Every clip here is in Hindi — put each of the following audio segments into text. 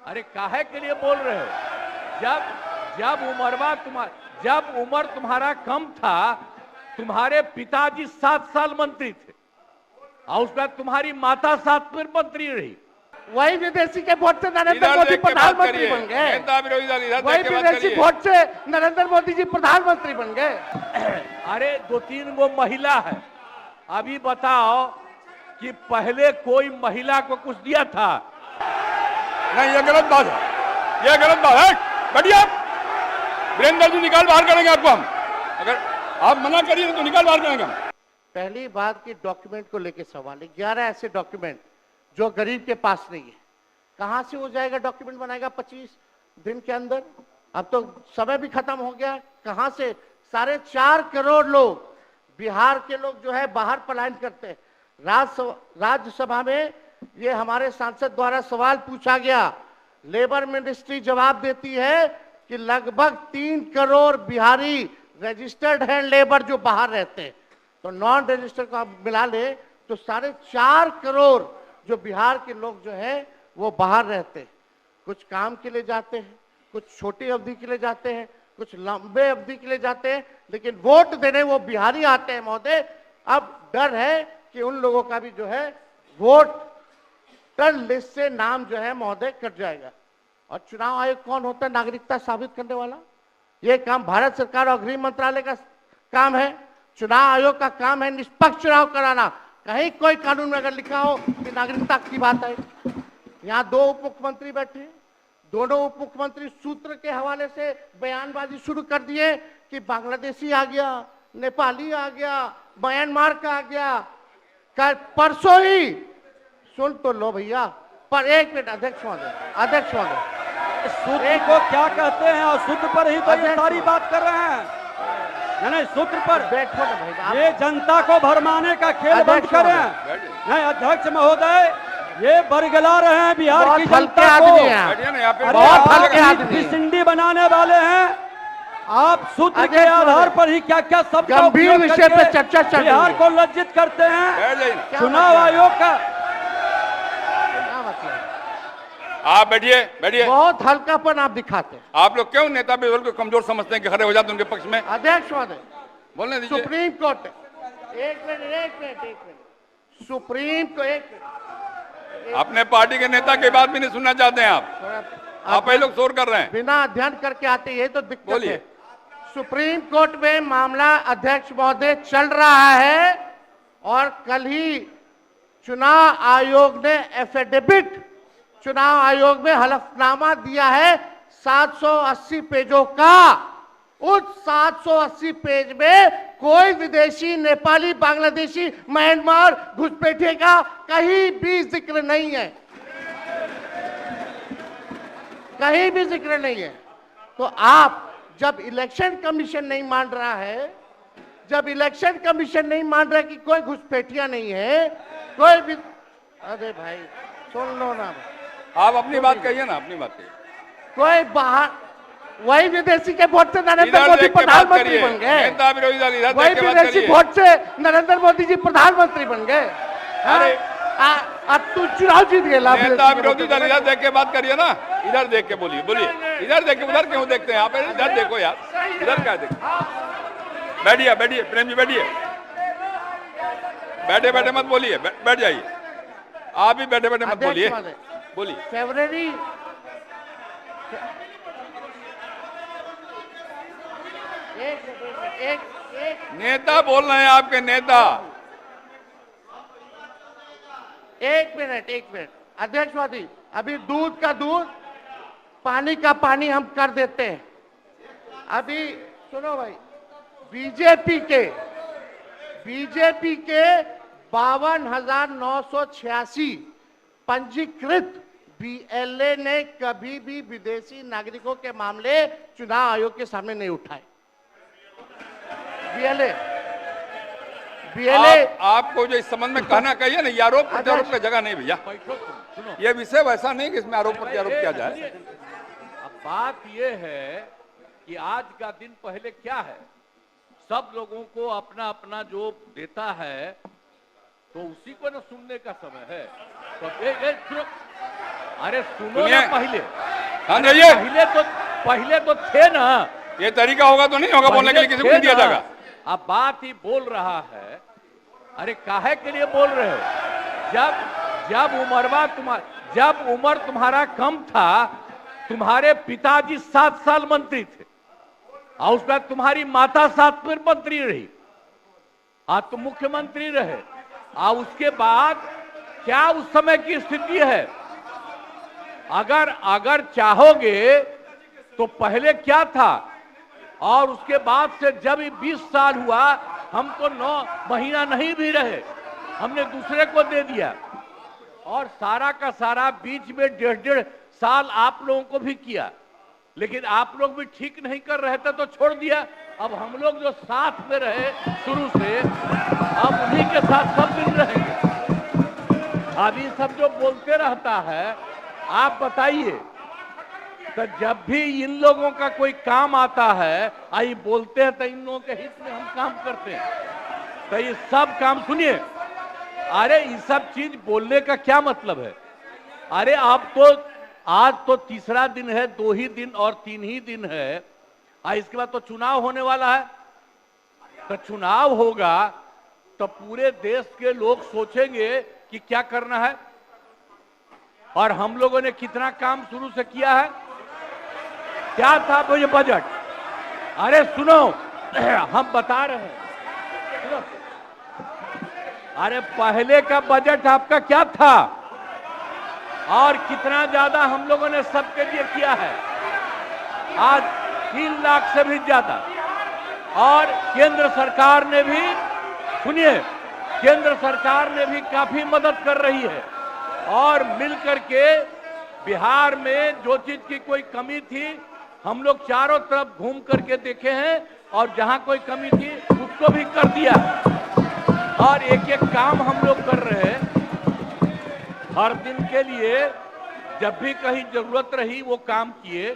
अरे काहे के लिए बोल रहे हो? जब उम्र तुम्हारा कम था, तुम्हारे पिताजी 7 साल मंत्री थे और उसमें तुम्हारी माता 7 मंत्री रही। वही विदेशी के वोट से नरेंद्र मोदी प्रधानमंत्री बन गए। वही विदेशी वोट से नरेंद्र मोदी जी प्रधानमंत्री बन गए। अरे 2-3 वो महिला है। अभी बताओ कि पहले कोई महिला को कुछ दिया था? नहीं, ये गलत बात है, ये गलत बात है। बढ़िया, वीरेंद्र जी निकाल बाहर करेंगे आपको हम। अगर आप मना करिए तो निकाल बाहर करेंगे हम। पहली बात की डॉक्यूमेंट को लेकर सवाल है। 11 ऐसे डॉक्यूमेंट जो गरीब के पास नहीं है, कहां से हो जाएगा? डॉक्यूमेंट बनाएगा 25 दिन के अंदर? अब तो समय भी खत्म हो गया। कहां से 4.5 करोड़ लोग, बिहार के लोग जो है बाहर पलायन करते हैं। राज्यसभा में ये हमारे सांसद द्वारा सवाल पूछा गया। लेबर मिनिस्ट्री जवाब देती है कि लगभग 3 करोड़ बिहारी रजिस्टर्ड हैं लेबर जो बाहर रहते हैं। तो नॉन रजिस्टर्ड को आप मिला ले तो 4.5 करोड़ जो बिहार के लोग जो हैं वो बाहर रहते हैं। कुछ काम के लिए जाते हैं, कुछ छोटी अवधि के लिए जाते हैं, कुछ लंबे अवधि के लिए जाते हैं, लेकिन वोट देने वो बिहारी आते हैं महोदय। अब डर है कि उन लोगों का भी जो है वोटर लिस्ट से नाम जो है महोदय कट जाएगा। और चुनाव आयोग कौन होता है नागरिकता साबित करने वाला? ये काम भारत सरकार और गृह मंत्रालय का काम है। चुनाव आयोग का काम है निष्पक्ष चुनाव कराना। कहीं कोई कानून में अगर लिखा हो कि नागरिकता की बात है। यहाँ 2 उप मुख्यमंत्री बैठे, दोनों उप मुख्यमंत्री सूत्र के हवाले से बयानबाजी शुरू कर दिए कि बांग्लादेशी आ गया, नेपाली आ गया, म्यांमार का आ गया। कल परसों ही सुन तो लो भैया, पर एक मिनट अध्यक्ष महोदय, सूत्र को क्या कहते हैं और सूत्र पर ही तो ये सारी बात कर रहे हैं। नहीं, सूत्र पर बैठो ना भाई, ये जनता को भरमाने का खेल बंद करें। नहीं अध्यक्ष महोदय, ये बरगला रहे हैं बिहार की जनता को। बहुत हल्के आदमी, सिंडी बनाने वाले हैं। आप सूत्र के आधार पर ही क्या क्या सब गंभीर विषय पे चर्चा चल रही है। बिहार को लज्जित करते हैं। चुनाव आयोग का आप बैठिए। बहुत हल्कापन आप दिखाते हैं। आप लोग क्यों नेता बिजल को कमजोर समझते हैं कि खड़े हो जाते उनके पक्ष में? अध्यक्ष महोदय, बोलने दीजिए। सुप्रीम कोर्ट, एक मिनट, सुप्रीम को एक मिनट, अपने पार्टी के नेता की बात भी नहीं सुनना चाहते हैं आप ही लोग शोर कर रहे हैं। बिना अध्ययन करके आते, ये तो दिक्कत है। सुप्रीम कोर्ट में मामला अध्यक्ष महोदय चल रहा है और कल ही चुनाव आयोग ने एफिडेविट, चुनाव आयोग में हलफनामा दिया है 780 पेजों का। उस 780 पेज में कोई विदेशी, नेपाली, बांग्लादेशी, म्यांमार, घुसपैठिए का कहीं भी जिक्र नहीं है, कहीं भी जिक्र नहीं है। तो आप जब इलेक्शन कमीशन नहीं मान रहा है, जब इलेक्शन कमीशन नहीं मान रहा है कि कोई घुसपैठिया नहीं है, कोई भी, अरे भाई सुन लो ना, आप अपनी बात कहिए ना, अपनी बात कहिए। कोई बाहर, वही विदेशी के वोट से नरेंद्र मोदी प्रधानमंत्री बन गए। वही विदेशी वोट से नरेंद्र मोदी जी प्रधानमंत्री बन गए। अरे अब तू चुनाव जीत गए। नेता विरोधी दल इधर देख के बात करिए ना, इधर देख के बोलिए। इधर देख के, उधर क्यों देखते हैं आप? इधर देखो यार, इधर क्या देखो? बैठिए प्रेम जी, बैठिए। बैठे मत बोलिए, बैठ जाइए। आप भी बैठे मत बोलिए। फरवरी एक नेता बोल रहे हैं, आपके नेता। एक मिनट अध्यक्ष महोदय, अभी दूध का दूध, पानी का पानी हम कर देते हैं। अभी सुनो भाई, बीजेपी के 52,986 पंजीकृत बीएलए ने कभी भी विदेशी नागरिकों के मामले चुनाव आयोग के सामने नहीं उठाए। बीएलए आपको जो इस संबंध में कहना कहिए ना, ये आरोप प्रत्यारोप की जगह नहीं भैया। ये विषय वैसा नहीं कि इसमें आरोप प्रत्यारोप किया जाए। अब बात ये है कि आज का दिन पहले क्या है, सब लोगों को अपना अपना जो देता है तो उसी को न सुनने का समय है। तो अरे सुनो सुनिए। ना पहले। हाँ रहिए। पहले तो थे ना। ये तरीका होगा तो नहीं होगा बोलने के लिए, किसी को नहीं दिया जाएगा। अब बात ही बोल रहा है। अरे काहे के लिए बोल रहे हो? जब उम्र तुम्हारा कम था, तुम्हारे पिताजी 7 साल मंत्री थे और उसके बाद तुम्हारी माता 7 फिर मंत्री रही, आज तुम मुख्यमंत्री रहे। और उसके बाद क्या उस समय की स्थिति है? अगर चाहोगे तो पहले क्या था और उसके बाद से जब 20 साल हुआ, हम तो 9 महीना नहीं भी रहे, हमने दूसरे को दे दिया। और सारा का सारा बीच में 1.5 साल आप लोगों को भी किया, लेकिन आप लोग भी ठीक नहीं कर रहे थे तो छोड़ दिया। अब हम लोग जो साथ में रहे शुरू से, अब उन्हीं के साथ सब दिन रहेंगे। अभी सब जो बोलते रहता है, आप बताइए, तो जब भी इन लोगों का कोई काम आता है, आई बोलते हैं तो इन लोगों के हित में हम काम करते हैं। तो ये सब काम सुनिए, अरे ये सब चीज बोलने का क्या मतलब है? अरे आप तो आज तो तीसरा दिन है, 2 ही दिन और 3 ही दिन है, इसके बाद तो चुनाव होने वाला है। तो चुनाव होगा तो पूरे देश के लोग सोचेंगे कि क्या करना है, और हम लोगों ने कितना काम शुरू से किया है। क्या था वो ये बजट? अरे सुनो, हम बता रहे हैं, सुनो। अरे पहले का बजट आपका क्या था और कितना ज्यादा हम लोगों ने सबके लिए किया है? आज 3 लाख से भी ज्यादा। और केंद्र सरकार ने भी, सुनिए, केंद्र सरकार ने भी काफी मदद कर रही है। और मिलकर के बिहार में जो चीज की कोई कमी थी, हम लोग चारों तरफ घूम करके देखे हैं, और जहां कोई कमी थी उसको भी कर दिया। और एक एक काम हम लोग कर रहे हैं हर दिन के लिए। जब भी कहीं जरूरत रही वो काम किए।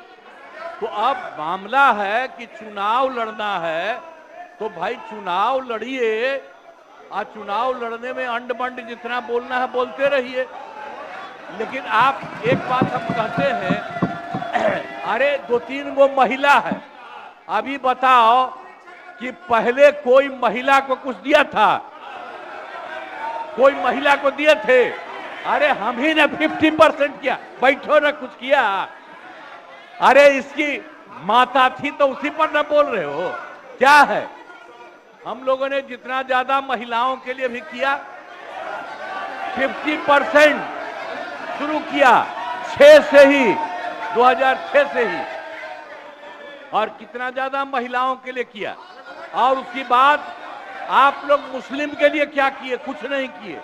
तो अब मामला है कि चुनाव लड़ना है, तो भाई चुनाव लड़िए, और चुनाव लड़ने में अंड बंड जितना बोलना है बोलते रहिए। लेकिन आप एक बात हम कहते हैं, अरे 2-3 गो महिला है, अभी बताओ कि पहले कोई महिला को कुछ दिया था? कोई महिला को दिए थे? अरे हम ही ने 50% किया। बैठो ना, कुछ किया? अरे इसकी माता थी तो उसी पर ना बोल रहे हो? क्या है? हम लोगों ने जितना ज्यादा महिलाओं के लिए भी किया, 50% शुरू किया 6 से ही, 2006 से ही। और कितना ज्यादा महिलाओं के लिए किया। और उसके बाद आप लोग मुस्लिम के लिए क्या किए? कुछ नहीं किए।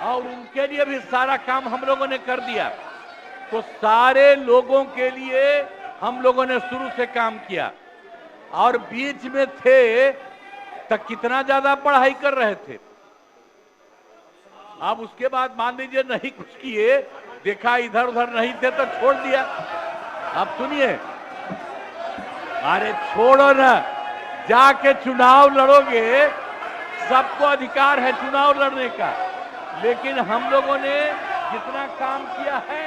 और उनके लिए भी सारा काम हम लोगों ने कर दिया। तो सारे लोगों के लिए हम लोगों ने शुरू से काम किया। और बीच में थे तो कितना ज्यादा पढ़ाई कर रहे थे। अब उसके बाद मान लीजिए नहीं कुछ किए, देखा इधर उधर नहीं थे तो छोड़ दिया। अब सुनिए, अरे छोड़ो ना, जाके चुनाव लड़ोगे, सबको अधिकार है चुनाव लड़ने का। लेकिन हम लोगों ने जितना काम किया है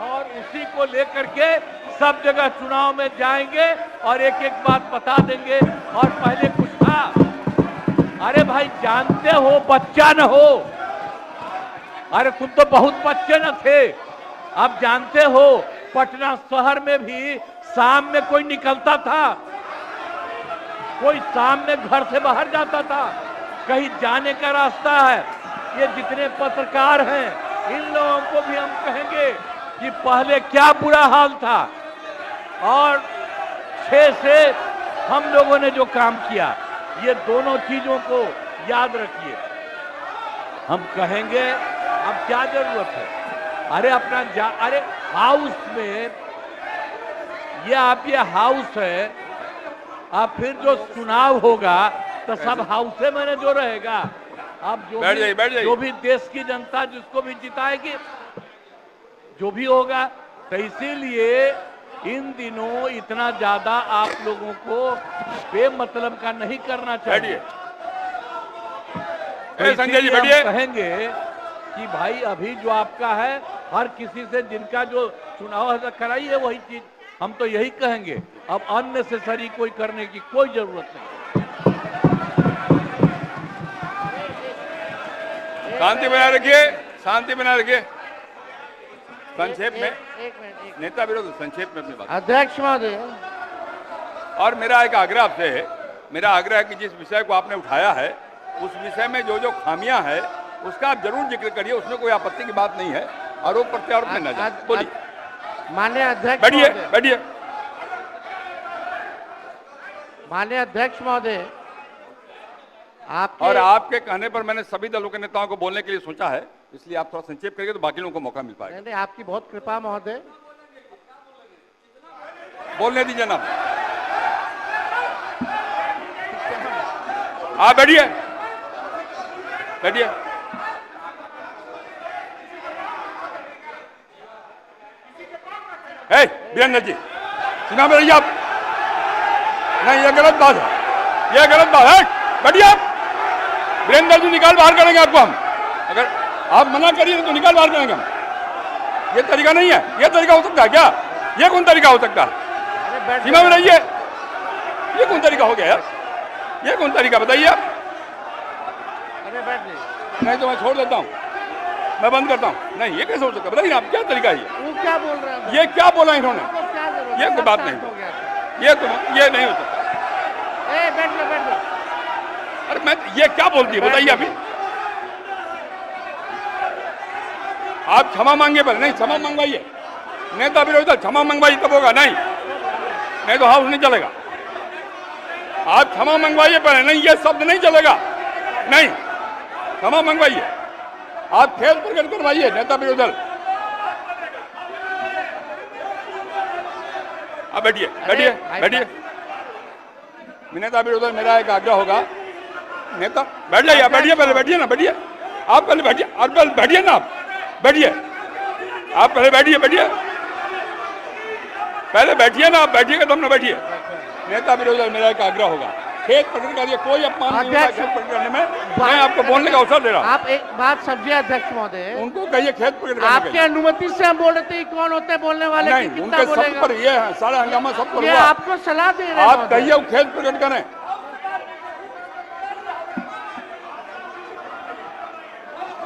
और उसी को लेकर के सब जगह चुनाव में जाएंगे और एक एक बात बता देंगे। और पहले कुछ था, अरे भाई जानते हो, बच्चा न हो, अरे तुम तो बहुत बच्चे न थे। अब जानते हो पटना शहर में भी शाम में कोई निकलता था? कोई शाम में घर से बाहर जाता था? कहीं जाने का रास्ता है? ये जितने पत्रकार हैं, इन लोगों को भी हम कहेंगे कि पहले क्या बुरा हाल था। और 6 से हम लोगों ने जो काम किया, ये दोनों चीजों को याद रखिए। हम कहेंगे अब क्या जरूरत है? अरे अपना अरे हाउस में, ये हाउस है, अब फिर जो चुनाव होगा तो सब हाउसे में जो रहेगा। अब जो भी देश की जनता जिसको भी जिताएगी, जो भी होगा। तो इसीलिए इन दिनों इतना ज्यादा आप लोगों को बेमतलब का नहीं करना चाहिए। संजय जी बैठिए। कहेंगे कि भाई अभी जो आपका है हर किसी से जिनका जो चुनाव है कराइए वही चीज। हम तो यही कहेंगे, अब अननेसेसरी कोई करने की कोई जरूरत नहीं। शांति बनाए रखिए, शांति बनाए रखिए। संक्षेप में एक मिनट। नेता विरोध संक्षेप में अपनी बात। अध्यक्ष महोदय, और मेरा एक आग्रह आपसे है, मेरा आग्रह है कि जिस विषय को आपने उठाया है उस विषय में जो जो खामियां है उसका आप जरूर जिक्र करिए, उसमें कोई आपत्ति की बात नहीं है। आरोप प्रत्यारोप में न जाए। बोलिए। माननीय अध्यक्ष बैठिए महोदय, बैठिए। माननीय अध्यक्ष महोदय, और आपके कहने पर मैंने सभी दलों के नेताओं को बोलने के लिए सोचा है, इसलिए आप थोड़ा संक्षेप करिए तो बाकी लोगों को मौका मिल पाएगा। नहीं, आपकी बहुत कृपा महोदय। बोलने दीजिए ना। आप बैठिए बैठिए। वीरेंद्र जी सुना मेरी आप। नहीं, ये गलत बात है, ये गलत बात है। बैठिए आप। वीरेंद्र जी निकाल बाहर करेंगे आपको हम, अगर आप मना करिए तो निकाल बाहर करेंगे हम। ये तरीका नहीं है, ये तरीका हो सकता है क्या? ये कौन तरीका हो सकता है? सीमा में रहिए। ये कौन तरीका हो गया यार? ये कौन तरीका बताइए आप? अरे बैठ जाइए। नहीं तो मैं छोड़ देता हूँ, मैं बंद करता हूँ। नहीं, ये कैसे हो सकता है बताइए आप, क्या तरीका है ये? वो क्या बोल रहे हैं? ये क्या बोला इन्होंने? क्या जरूरत? ये कोई बात नहीं, हो गया था। ये नहीं हो सकता। बैठ जाओ। अरे मैं ये क्या बोलती है बताइए अभी? आप क्षमा मांगे पर नहीं, क्षमा मंगवाइए। नेता विरोधी दल क्षमा मंगवाइए तब होगा, नहीं तो हाउस नहीं चलेगा। आप क्षमा मंगवाइए पर नहीं, ये शब्द नहीं चलेगा। नहीं, क्षमा मंगवाइए। आप खेल प्रकट करवाइए नेता विरोधी दल। आप बैठिए बैठिए बैठिए। नेता विरोधी दल मेरा एक आग्रह होगा, नेता बैठ जाइए, बैठिए पहले, बैठिए ना, बैठिए आप पहले, बैठिए और पहले बैठिए ना, आप बैठिए, आप पहले बैठिए, बैठिए पहले बैठिए ना, आप बैठिएगा तब ना बैठिए। नेता विरोधी दल मेरा एक आग्रह होगा, खेत प्रकट करिए, कोई अपमान नहीं होगा खेत प्रकट करने में। मैं आपको बोलने का अवसर दे रहा हूँ। आप एक बात समझिए अध्यक्ष महोदय, उनको कहिए खेत प्रकट करने आपके के लिए। अनुमति से हम बोल रहे थे, कौन होते हैं बोलने वाले? नहीं, कितना उनके सब बोलेगा? पर ये है, सारा हंगामा सब पर ये हुआ। आपको सलाह दे रहे हैं आप महोदय। कहिए वो खेत प्रकट करें,